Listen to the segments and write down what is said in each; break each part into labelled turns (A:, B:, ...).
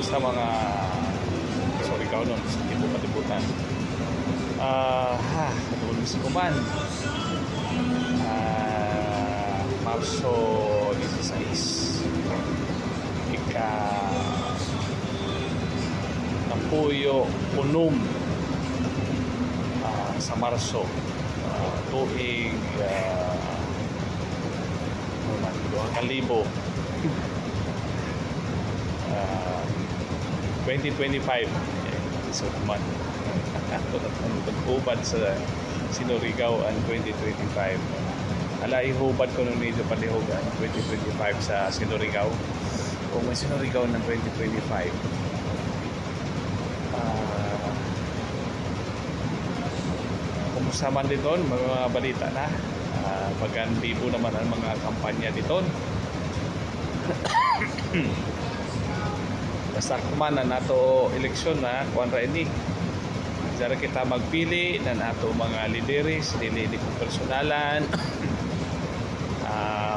A: Basta mga sorry ka nun, hindi po patibutan. Katulong si Kuman. Marso 16. Puyo Unum sa Marso tuig 2025 so man hubad sa Sinurigaw ang 2025 ala ihubad ko nung medyo palihog ang 2025 sa Sinurigaw kung may Sinurigaw ng 2025 kumusta man dito mga balita na pagandi po naman ang mga kampanya dito basta kuman na nato eleksyon na kuan ra ini dara kita magpili na nato mga lideres dili kong personalan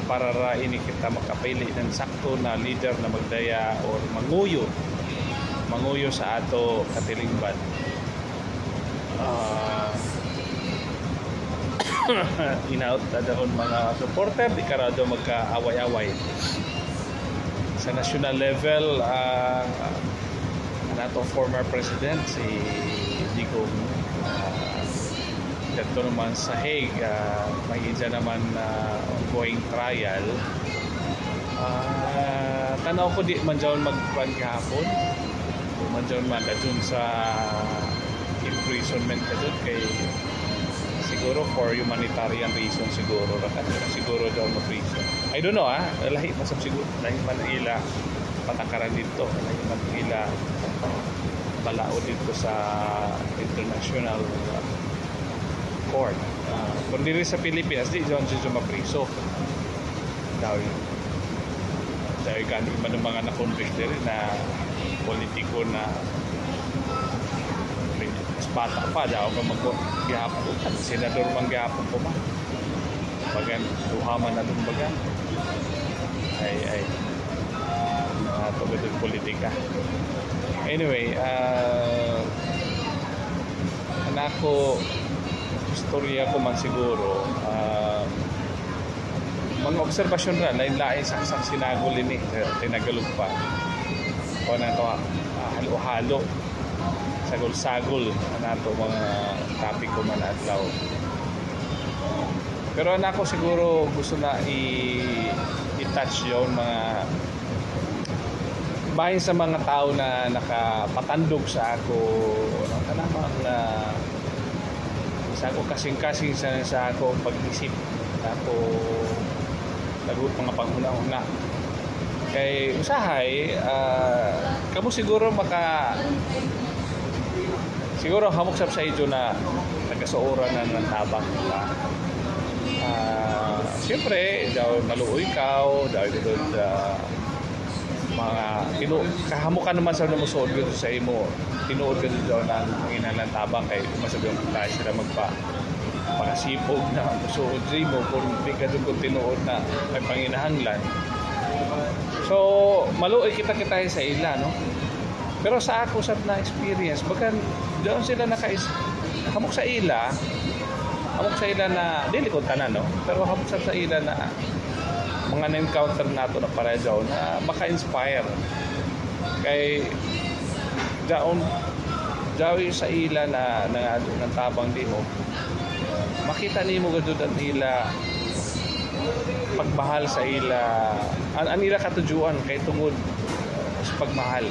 A: para ra ini kita makapili ng sakto na leader na magdaya or manguyo sa ato katilingban inaut na doon mga supporter di karado magkaaway-away sa national level nato former president si Digong dito naman sa Hague may isa naman ongoing trial tanaw ko di man dyan mag-run kahapon man dyan dun sa imprisonment ka dun kay siguro for humanitarian reason siguro daw na prison I don't know lahi pa siguro lahi man ila patakaran dito lahi man ila balao dito sa international court kung diri sa Pilipinas di dyan siya mapriso dahil gani man ang mga na-convict diri na politiko na bata pa daw ka mag-gihapon at senador mang gihapon po ba bagan tuhaman na dun bagan ay tugod yung politika anyway anako istorya ko man siguro mga obserbasyon na lain-lain sa sinagol ini tinagalog pa o na ito halo-halo sagol-sagol nato mga topic ko man adlaw pero anako siguro gusto na i-touch yon mga bahin sa mga tao na nakapatandog sa ako kanamang na sa ako kasing-kasing sa ako pag-isip ako lagot mga panghuna-huna kay usahay kamo siguro siguro hamok sab sa ito na nagkasuoran na ng tabang nila siyempre daw maluoy ikaw daw ito mga kahamukan naman sa namusuod dito sa imo tinuod ka daw na panginalan tabang kay masabi yung tayo sila magpakasipog na musuod mo kung di ka doon tinuod na may panginahanglan so maluoy kita sa ila no pero sa ako sa na experience bagan doon sila hamok sa ila na dili ko tanan no pero hamok sa ila na mga na-encounter nato na para daw na maka-inspire kay daon sa ila na ng tabang di mo makita nimo gud ang ila pagmahal sa ila ang ila katujuan kay tungod sa pagmahal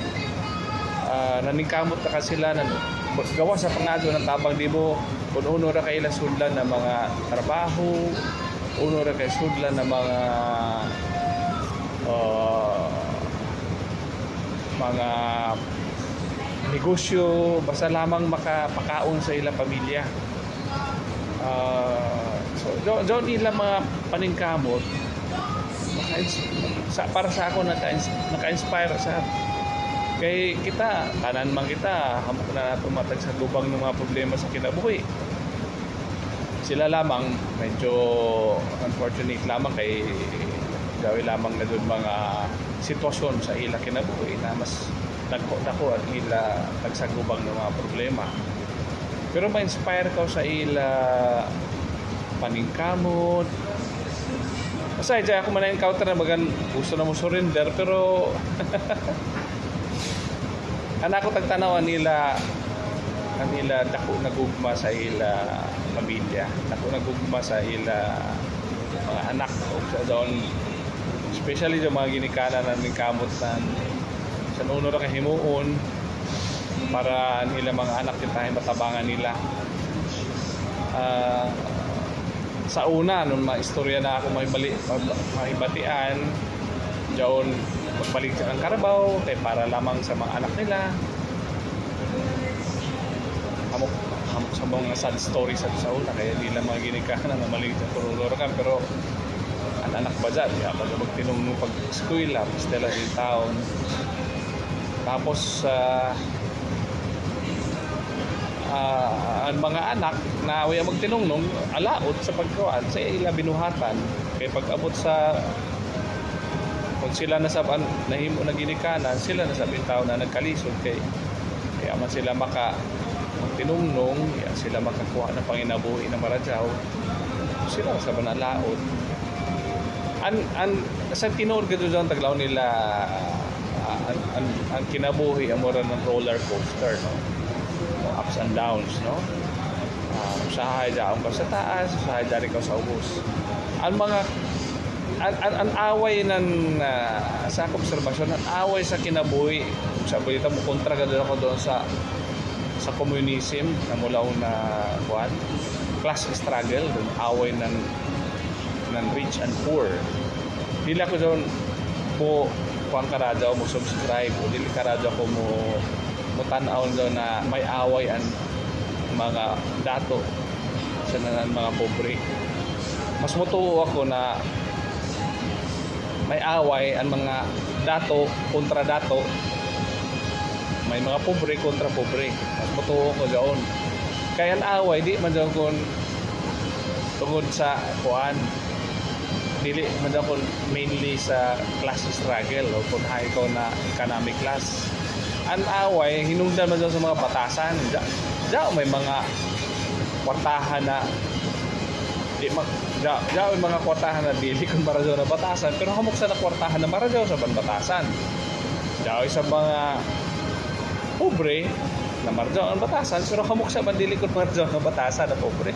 A: naningkamot na ka sila na gawa sa pangado ng tabang di mo kung uno ra kay ila sudlan na mga trabaho uno ra kay sudlan na mga negosyo basta lamang makapakaon sa ilang pamilya so doon ila mga paningkamot para sa ako naka-inspire sa kay kita tanan man kita hamok na nato matag sa lubang ng mga problema sa kinabuhi sila lamang medyo unfortunate lamang kay gawin lamang na doon mga sitwasyon sa ila kinabuhi na mas dako at ila nagsagubang ng mga problema. Pero ma-inspire ka sa ila paningkamot. Aside dyan ako man-encounter na bagan gusto na mo surrender, pero anak ko tagtanawan nila dako nagugma sa ila pamilya, dako nagugma sa ila mga anak o sa doon, especially yung mga ginikanan ng kamot na sa nuno ra kahimuon para nila mga anak kita matabangan nila. Sa una nung maistorya na ako mahibatian diyon magbalik sa ang Carabao kay para lamang sa mga anak nila, hamok sa mga sad stories sa una, kaya nila mga ginikanan na maliit ang turulurakan. Pero ang anak ba dyan, pag magtinong pag-school stella din taon, tapos ang mga anak na waya magtinungnong alaot sa pagkawaan sa ila binuhatan, kay pag-abot sa kung sila nasaban nahimo na ginikanan, sila nasabing tao na nagkalisod kaya man sila magtinungnong, kaya sila makakuha ng panginabuhi na maradyaw, sila nasaban na laot. Sa tinuod ka doon taglaw nila ang kinabuhi ang mura ng roller coaster, no? Ups and downs, no? Usahay daon ka sa taas, usahay dari ka sa ubos. Ang away ng sa obserbasyon, ang away sa kinabuhi, sa balita mo kontra ka doon ako doon sa communism na mula na class struggle, doon away ng rich and poor. Dili ako doon po kuang karadyo mo subscribe o dili karadyo ko mo tanaw daw na may away ang mga dato sa mga pobre. Mas mutuo ako na may away ang mga dato kontra dato, may mga pobre kontra pobre. Mas mutuo ko doon. Kaya ang away di man daw kun tungod sa dili man daw kun mainly sa class struggle o kung ikaw na economic class. Ang away hinungdan man sa mga batasan. May mga kwartahan na may mga kwartahan na dili kung maradyaw na batasan, pero hamok sa na kwartahan na maradyaw sa batasan. Sa mga pobre na maradyaw ang batasan, pero hamok sa bandili kung maradyaw na batasan na pobre.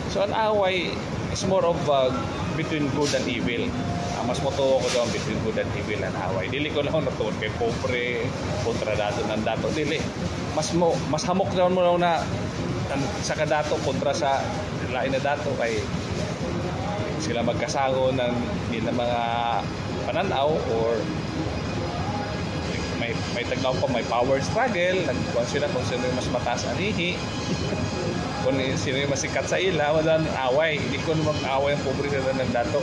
A: So ang away is more of between good and evil. Mas moto ko doon between good and evil and away. Dili ko lang natuon kay pobre kontra dato ng dato, dili. Mas hamok daw mo na sa kadato kontra sa lain na dato, kay sila magkasago ng mga pananaw or may taglaw pa, may power struggle, nagkuhan sila kung sino yung mas mataas anihi kung sino yung masikat sa ila, walang away. Hindi ko mag-away ang pobre sa ng dato.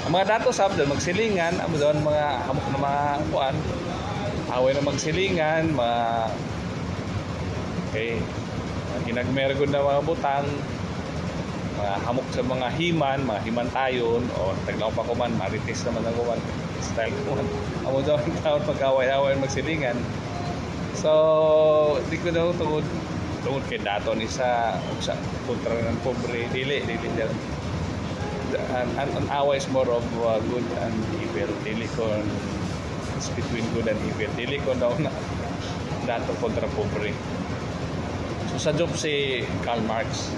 A: Ang mga dato sab doon magsilingan, amo doon mga hamok na mga kuan, away na magsilingan, ginagmergod na mga butang, mga hamok sa mga himantayon o taglaw pa kuman marites naman ang kuman style kuman. Amo doon taon pag-away-away magsilingan. So di ko daw tungod kay dato ni sa kontra ng pobre, dili an away is more of good and evil. Dili ko it's between good and evil. Dili ko daw na dato kontra pobre. So sa job si Karl Marx,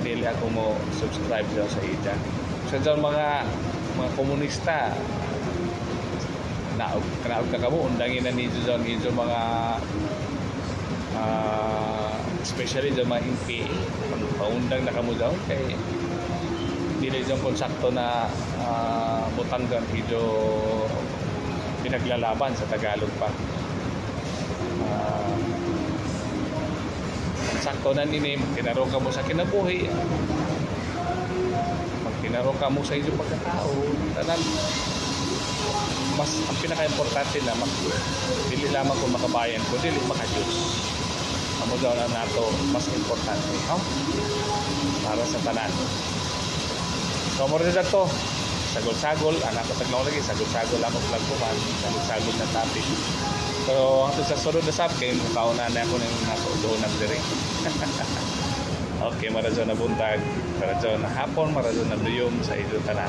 A: dili ako mo subscribe daw sa ida. So dyan mga komunista kanaog ka kamo undangin na nito daw nito mga especially dyan mga MP paundang na kamo daw kay dili dyan konsakto na butanggan ito pinaglalaban sa Tagalog pa. Sakto na ninim, tinaro ka mo sa kinabuhi, pag tinaro ka mo sa iyong pagkatao, tanan mas ang pinaka-importante na dili lamang kung makabayan ko, dili maka-Diyos. Amo daw na nato mas importante, no? Para sa tanan. So mo rin to sagol-sagol, anak ko taglaw lagi, sagol-sagol ako vlog ko man, sagol-sagol na topic. Pero hangtod sa sunod na sab kay mukauna na ako ning nako doon na dire. Okay, maradyo na buntag, maradyo na hapon, maradyo na duyom sa ilo tanan.